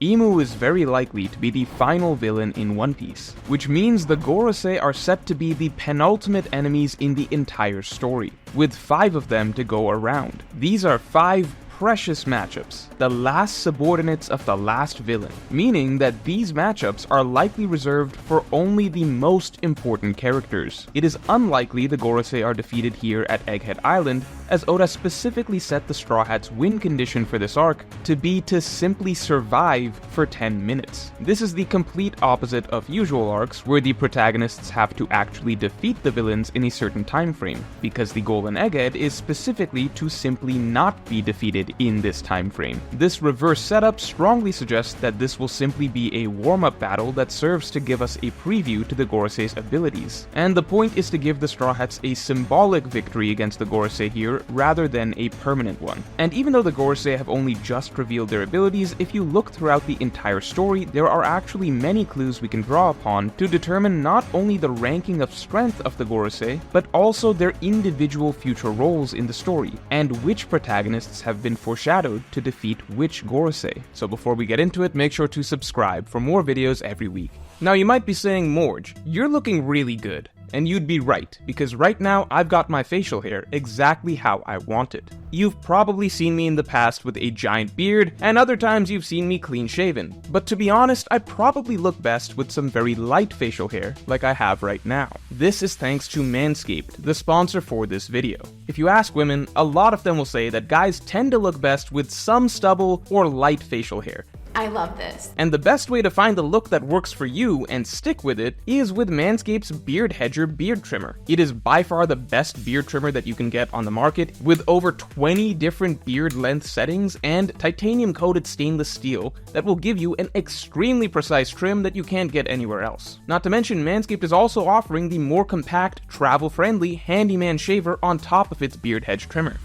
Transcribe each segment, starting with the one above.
Imu is very likely to be the final villain in One Piece, which means the Gorosei are set to be the penultimate enemies in the entire story, with 5 of them to go around. These are 5 precious matchups, the last subordinates of the last villain, meaning that these matchups are likely reserved for only the most important characters. It is unlikely the Gorosei are defeated here at Egghead Island, as Oda specifically set the Straw Hats' win condition for this arc to be to simply survive for 10 minutes. This is the complete opposite of usual arcs, where the protagonists have to actually defeat the villains in a certain time frame, because the goal in Egghead is specifically to simply not be defeated in this time frame. This reverse setup strongly suggests that this will simply be a warm-up battle that serves to give us a preview to the Gorosei's abilities, and the point is to give the Straw Hats a symbolic victory against the Gorosei here rather than a permanent one. And even though the Gorosei have only just revealed their abilities, if you look throughout the entire story, there are actually many clues we can draw upon to determine not only the ranking of strength of the Gorosei, but also their individual future roles in the story, and which protagonists have been foreshadowed to defeat which Gorosei. So before we get into it, make sure to subscribe for more videos every week. Now you might be saying, Morge, you're looking really good. And you'd be right, because right now I've got my facial hair exactly how I want it. You've probably seen me in the past with a giant beard, and other times you've seen me clean shaven. But to be honest, I probably look best with some very light facial hair, like I have right now. This is thanks to Manscaped, the sponsor for this video. If you ask women, a lot of them will say that guys tend to look best with some stubble or light facial hair. I love this. And the best way to find the look that works for you and stick with it is with Manscaped's Beard Hedger beard trimmer. It is by far the best beard trimmer that you can get on the market, with over 20 different beard length settings and titanium coated stainless steel that will give you an extremely precise trim that you can't get anywhere else. Not to mention, Manscaped is also offering the more compact, travel-friendly handyman shaver on top of its beard hedge trimmer.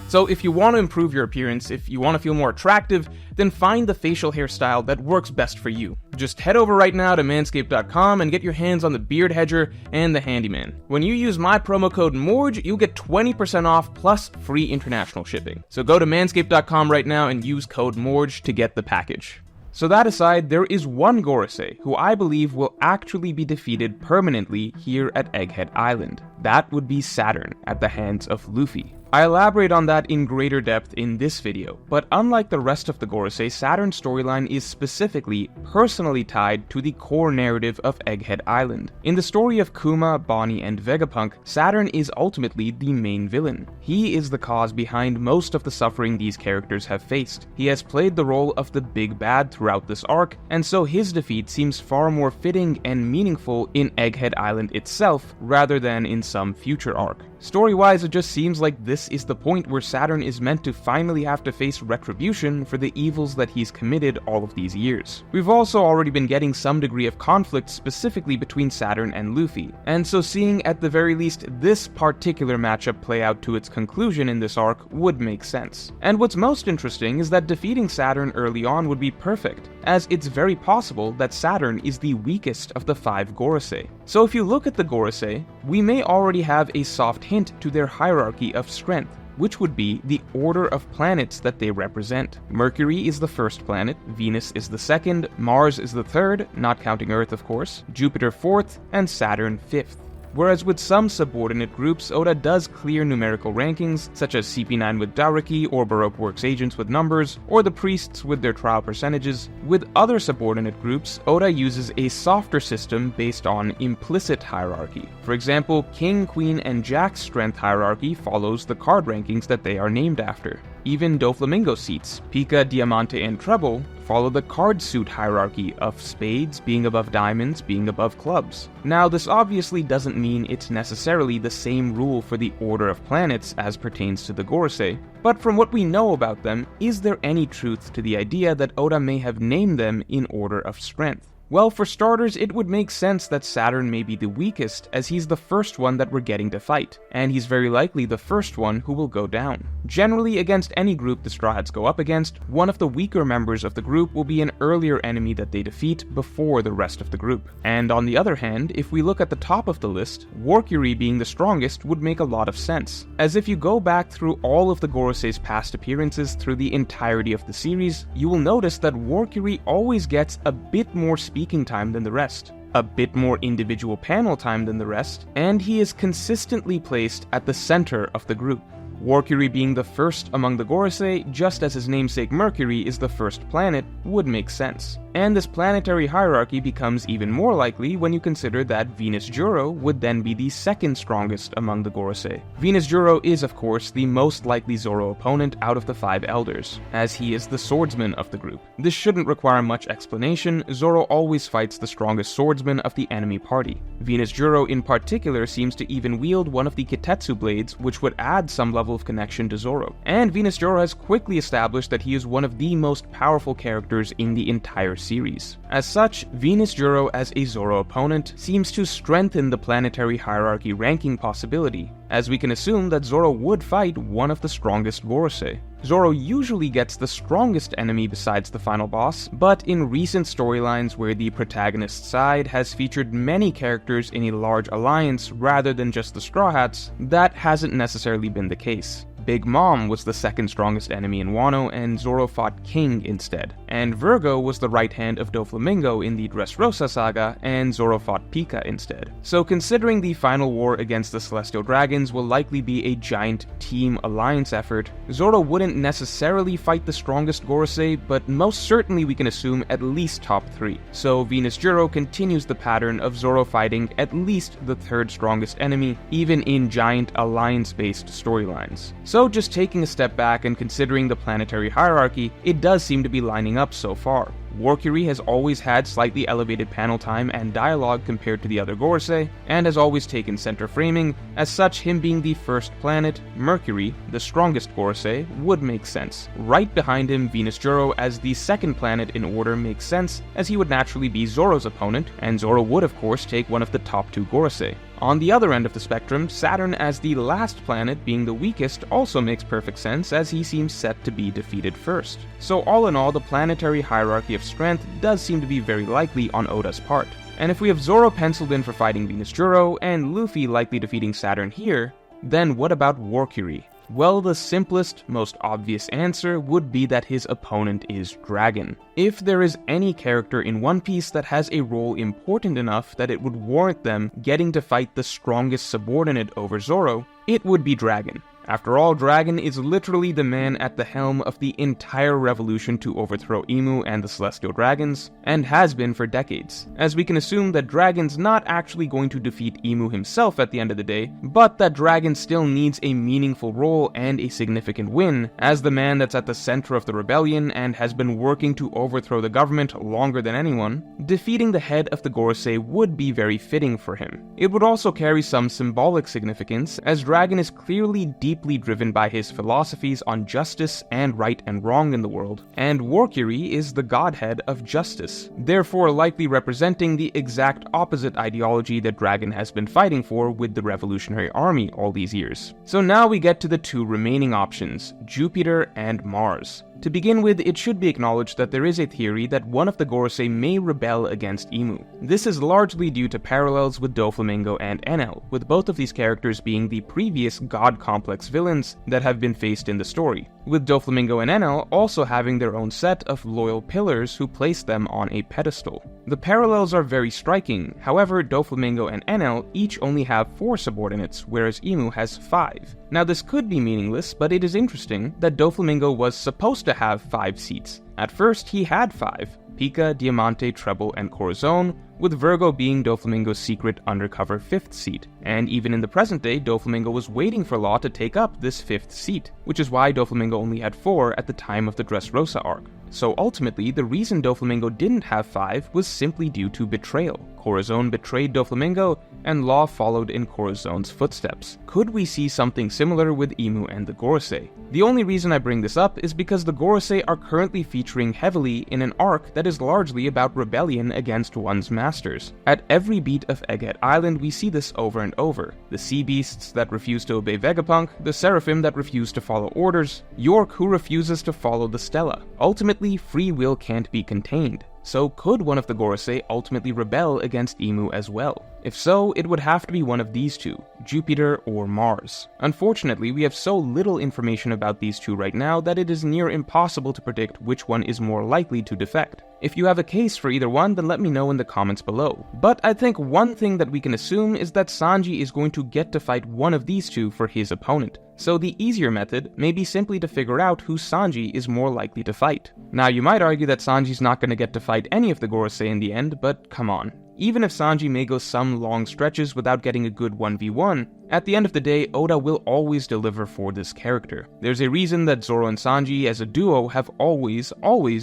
So if you want to improve your appearance, if you want to feel more attractive, then find the facial hairstyle that works best for you. Just head over right now to manscaped.com and get your hands on the Beard Hedger and the Handyman. When you use my promo code MORGE, you'll get 20% off plus free international shipping. So go to manscaped.com right now and use code MORGE to get the package. So that aside, there is one Gorosei who I believe will actually be defeated permanently here at Egghead Island. That would be Saturn at the hands of Luffy. I elaborate on that in greater depth in this video, but unlike the rest of the Gorosei, Saturn's storyline is specifically personally tied to the core narrative of Egghead Island. In the story of Kuma, Bonnie, and Vegapunk, Saturn is ultimately the main villain. He is the cause behind most of the suffering these characters have faced. He has played the role of the big bad throughout this arc, and so his defeat seems far more fitting and meaningful in Egghead Island itself rather than in some future arc. Story-wise, it just seems like this is the point where Saturn is meant to finally have to face retribution for the evils that he's committed all of these years. We've also already been getting some degree of conflict specifically between Saturn and Luffy, and so seeing at the very least this particular matchup play out to its conclusion in this arc would make sense. And what's most interesting is that defeating Saturn early on would be perfect, as it's very possible that Saturn is the weakest of the 5 Gorosei. So if you look at the Gorosei, we may already have a soft hint to their hierarchy of strength, which would be the order of planets that they represent. Mercury is the first planet, Venus is the second, Mars is the third, not counting Earth of course, Jupiter fourth, and Saturn fifth. Whereas with some subordinate groups, Oda does clear numerical rankings, such as CP9 with Daraki, or Baroque Works agents with numbers, or the priests with their trial percentages. With other subordinate groups, Oda uses a softer system based on implicit hierarchy. For example, King, Queen, and Jack's strength hierarchy follows the card rankings that they are named after. Even Doflamingo seats, Pika, Diamante, and Treble, follow the card suit hierarchy of spades being above diamonds being above clubs. Now, this obviously doesn't mean it's necessarily the same rule for the order of planets as pertains to the Gorosei, but from what we know about them, is there any truth to the idea that Oda may have named them in order of strength? Well, for starters, it would make sense that Saturn may be the weakest, as he's the first one that we're getting to fight, and he's very likely the first one who will go down. Generally, against any group the Straw Hats go up against, one of the weaker members of the group will be an earlier enemy that they defeat before the rest of the group. And on the other hand, if we look at the top of the list, Warcury being the strongest would make a lot of sense, as if you go back through all of the Gorosei's past appearances through the entirety of the series, you will notice that Warcury always gets a bit more speaking time than the rest, a bit more individual panel time than the rest, and he is consistently placed at the center of the group. Warcury being the first among the Gorosei, just as his namesake Mercury is the first planet, would make sense. And this planetary hierarchy becomes even more likely when you consider that Venusjuro would then be the second strongest among the Gorosei. Venusjuro is, of course, the most likely Zoro opponent out of the 5 elders, as he is the swordsman of the group. This shouldn't require much explanation. Zoro always fights the strongest swordsman of the enemy party. Venusjuro in particular seems to even wield one of the Kitetsu blades, which would add some level of connection to Zoro. And Venusjuro has quickly established that he is one of the most powerful characters in the entire series. As such, Venusjuro as a Zoro opponent seems to strengthen the planetary hierarchy ranking possibility, as we can assume that Zoro would fight one of the strongest Gorosei. Zoro usually gets the strongest enemy besides the final boss, but in recent storylines where the protagonist's side has featured many characters in a large alliance rather than just the Straw Hats, that hasn't necessarily been the case. Big Mom was the second strongest enemy in Wano, and Zoro fought King instead. And Virgo was the right hand of Doflamingo in the Dressrosa saga, and Zoro fought Pika instead. So considering the final war against the Celestial Dragons will likely be a giant team alliance effort, Zoro wouldn't necessarily fight the strongest Gorosei, but most certainly we can assume at least top 3. So Venusjuro continues the pattern of Zoro fighting at least the third strongest enemy, even in giant alliance-based storylines. So just taking a step back and considering the planetary hierarchy, it does seem to be lining up so far. Warcury has always had slightly elevated panel time and dialogue compared to the other Gorosei, and has always taken center framing. As such, him being the first planet, Mercury, the strongest Gorosei, would make sense. Right behind him, Venusjuro as the second planet in order makes sense, as he would naturally be Zoro's opponent, and Zoro would of course take one of the top 2 Gorosei. On the other end of the spectrum, Saturn as the last planet being the weakest also makes perfect sense, as he seems set to be defeated first. So all in all, the planetary hierarchy of strength does seem to be very likely on Oda's part. And if we have Zoro penciled in for fighting Venusjuro, and Luffy likely defeating Saturn here, then what about Warcury? Well, the simplest, most obvious answer would be that his opponent is Dragon. If there is any character in One Piece that has a role important enough that it would warrant them getting to fight the strongest subordinate over Zoro, it would be Dragon. After all, Dragon is literally the man at the helm of the entire revolution to overthrow Imu and the Celestial Dragons, and has been for decades, as we can assume that Dragon's not actually going to defeat Imu himself at the end of the day, but that Dragon still needs a meaningful role and a significant win, as the man that's at the center of the rebellion and has been working to overthrow the government longer than anyone. Defeating the head of the Gorosei would be very fitting for him. It would also carry some symbolic significance, as Dragon is clearly deeply driven by his philosophies on justice and right and wrong in the world, and Warcury is the godhead of justice, therefore likely representing the exact opposite ideology that Dragon has been fighting for with the Revolutionary Army all these years. So now we get to the 2 remaining options, Jupiter and Mars. To begin with, it should be acknowledged that there is a theory that one of the Gorosei may rebel against Imu. This is largely due to parallels with Doflamingo and Enel, with both of these characters being the previous god-complex villains that have been faced in the story, with Doflamingo and Enel also having their own set of loyal pillars who place them on a pedestal. The parallels are very striking, however Doflamingo and Enel each only have 4 subordinates, whereas Imu has 5. Now this could be meaningless, but it is interesting that Doflamingo was supposed to have 5 seats. At first he had 5, Pika, Diamante, Treble, and Corazon, with Virgo being Doflamingo's secret undercover 5th seat. And even in the present day, Doflamingo was waiting for Law to take up this 5th seat, which is why Doflamingo only had 4 at the time of the Dressrosa arc. So ultimately, the reason Doflamingo didn't have 5 was simply due to betrayal. Corazon betrayed Doflamingo, and Law followed in Corazon's footsteps. Could we see something similar with Imu and the Gorosei? The only reason I bring this up is because the Gorosei are currently featuring heavily in an arc that is largely about rebellion against one's masters. At every beat of Egghead Island, we see this over and over. The sea beasts that refuse to obey Vegapunk, the Seraphim that refuse to follow orders, York who refuses to follow the Stella. Ultimately, free will can't be contained. So could one of the Gorosei ultimately rebel against Imu as well? If so, it would have to be one of these two, Jupiter or Mars. Unfortunately, we have so little information about these two right now that it is near impossible to predict which one is more likely to defect. If you have a case for either one, then let me know in the comments below. But I think one thing that we can assume is that Sanji is going to get to fight one of these two for his opponent. So the easier method may be simply to figure out who Sanji is more likely to fight. Now you might argue that Sanji's not going to get to fight any of the Gorosei in the end, but come on. Even if Sanji may go some long stretches without getting a good 1v1, at the end of the day, Oda will always deliver for this character. There's a reason that Zoro and Sanji as a duo have always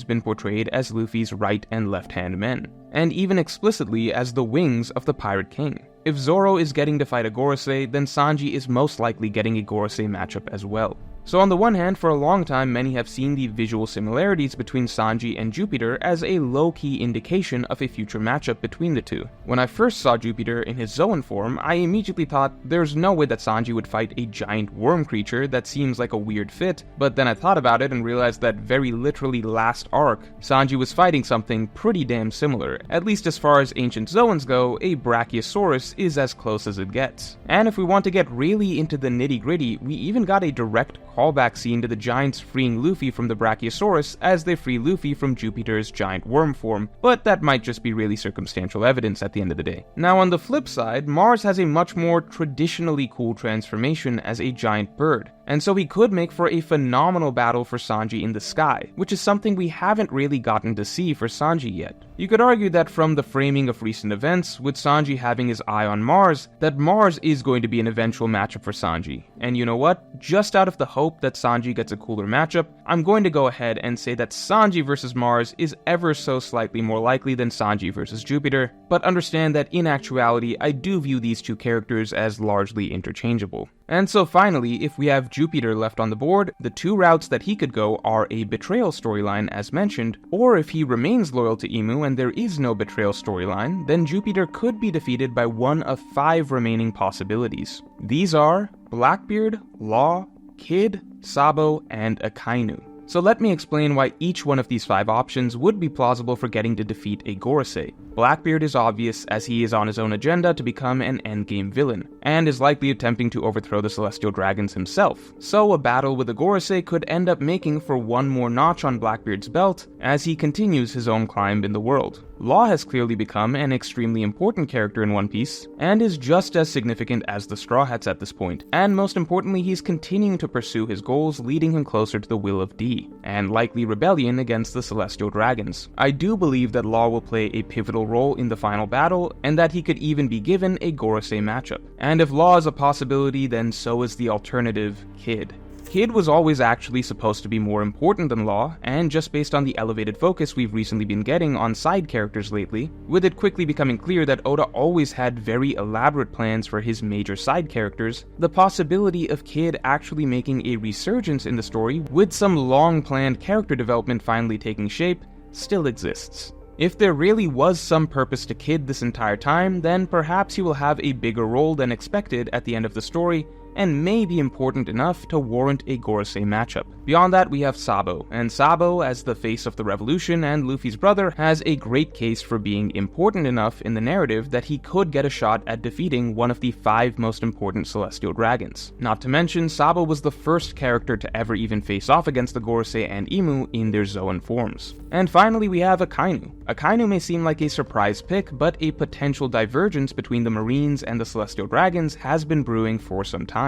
been portrayed as Luffy's right and left-hand men, and even explicitly as the wings of the Pirate King. If Zoro is getting to fight a Gorosei, then Sanji is most likely getting a Gorosei matchup as well. So on the one hand, for a long time many have seen the visual similarities between Sanji and Jupiter as a low-key indication of a future matchup between the two. When I first saw Jupiter in his Zoan form, I immediately thought there's no way that Sanji would fight a giant worm creature. That seems like a weird fit, but then I thought about it and realized that very literally last arc, Sanji was fighting something pretty damn similar. At least as far as ancient Zoans go, a Brachiosaurus is as close as it gets. And if we want to get really into the nitty-gritty, we even got a direct callback scene to the giants freeing Luffy from the Brachiosaurus as they free Luffy from Jupiter's giant worm form, but that might just be really circumstantial evidence at the end of the day. Now on the flip side, Mars has a much more traditionally cool transformation as a giant bird, and so he could make for a phenomenal battle for Sanji in the sky, which is something we haven't really gotten to see for Sanji yet. You could argue that from the framing of recent events, with Sanji having his eye on Mars, that Mars is going to be an eventual matchup for Sanji. And you know what? Just out of the hope that Sanji gets a cooler matchup, I'm going to go ahead and say that Sanji versus Mars is ever so slightly more likely than Sanji versus Jupiter, but understand that in actuality, I do view these two characters as largely interchangeable. And so finally, if we have Jupiter left on the board, the two routes that he could go are a betrayal storyline as mentioned, or if he remains loyal to Imu and there is no betrayal storyline, then Jupiter could be defeated by one of 5 remaining possibilities. These are Blackbeard, Law, Kid, Sabo, and Akainu. So let me explain why each one of these 5 options would be plausible for getting to defeat a Gorosei. Blackbeard is obvious as he is on his own agenda to become an endgame villain, and is likely attempting to overthrow the Celestial Dragons himself. So a battle with a Gorosei could end up making for one more notch on Blackbeard's belt as he continues his own climb in the world. Law has clearly become an extremely important character in One Piece, and is just as significant as the Straw Hats at this point, and most importantly he's continuing to pursue his goals, leading him closer to the will of D, and likely rebellion against the Celestial Dragons. I do believe that Law will play a pivotal role in the final battle, and that he could even be given a Gorosei matchup. And if Law is a possibility, then so is the alternative, Kid. Kid was always actually supposed to be more important than Law, and just based on the elevated focus we've recently been getting on side characters lately, with it quickly becoming clear that Oda always had very elaborate plans for his major side characters, the possibility of Kid actually making a resurgence in the story with some long-planned character development finally taking shape still exists. If there really was some purpose to Kid this entire time, then perhaps he will have a bigger role than expected at the end of the story, and may be important enough to warrant a Gorosei matchup. Beyond that, we have Sabo, and Sabo, as the face of the revolution and Luffy's brother, has a great case for being important enough in the narrative that he could get a shot at defeating one of the 5 most important Celestial Dragons. Not to mention, Sabo was the first character to ever even face off against the Gorosei and Imu in their Zoan forms. And finally, we have Akainu. Akainu may seem like a surprise pick, but a potential divergence between the Marines and the Celestial Dragons has been brewing for some time.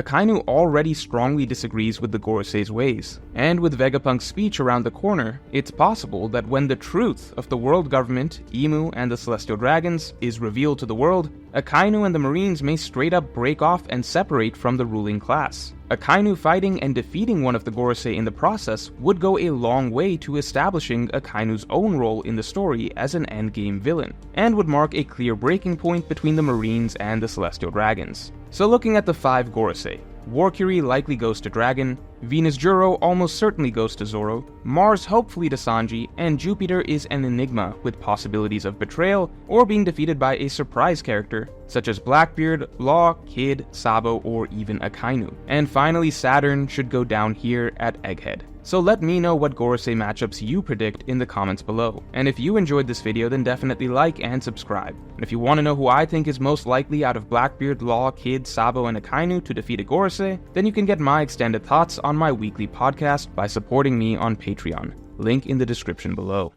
Akainu already strongly disagrees with the Gorosei's ways, and with Vegapunk's speech around the corner, it's possible that when the truth of the world government, Imu, and the Celestial Dragons is revealed to the world, Akainu and the Marines may straight up break off and separate from the ruling class. Akainu fighting and defeating one of the Gorosei in the process would go a long way to establishing Akainu's own role in the story as an endgame villain, and would mark a clear breaking point between the Marines and the Celestial Dragons. So looking at the 5 Gorosei, Warcury likely goes to Dragon, Venusjuro almost certainly goes to Zoro, Mars hopefully to Sanji, and Jupiter is an enigma with possibilities of betrayal or being defeated by a surprise character such as Blackbeard, Law, Kid, Sabo, or even Akainu. And finally Saturn should go down here at Egghead. So let me know what Gorosei matchups you predict in the comments below. And if you enjoyed this video, then definitely like and subscribe. And if you want to know who I think is most likely out of Blackbeard, Law, Kid, Sabo, and Akainu to defeat a Gorosei, then you can get my extended thoughts on my weekly podcast by supporting me on Patreon. Link in the description below.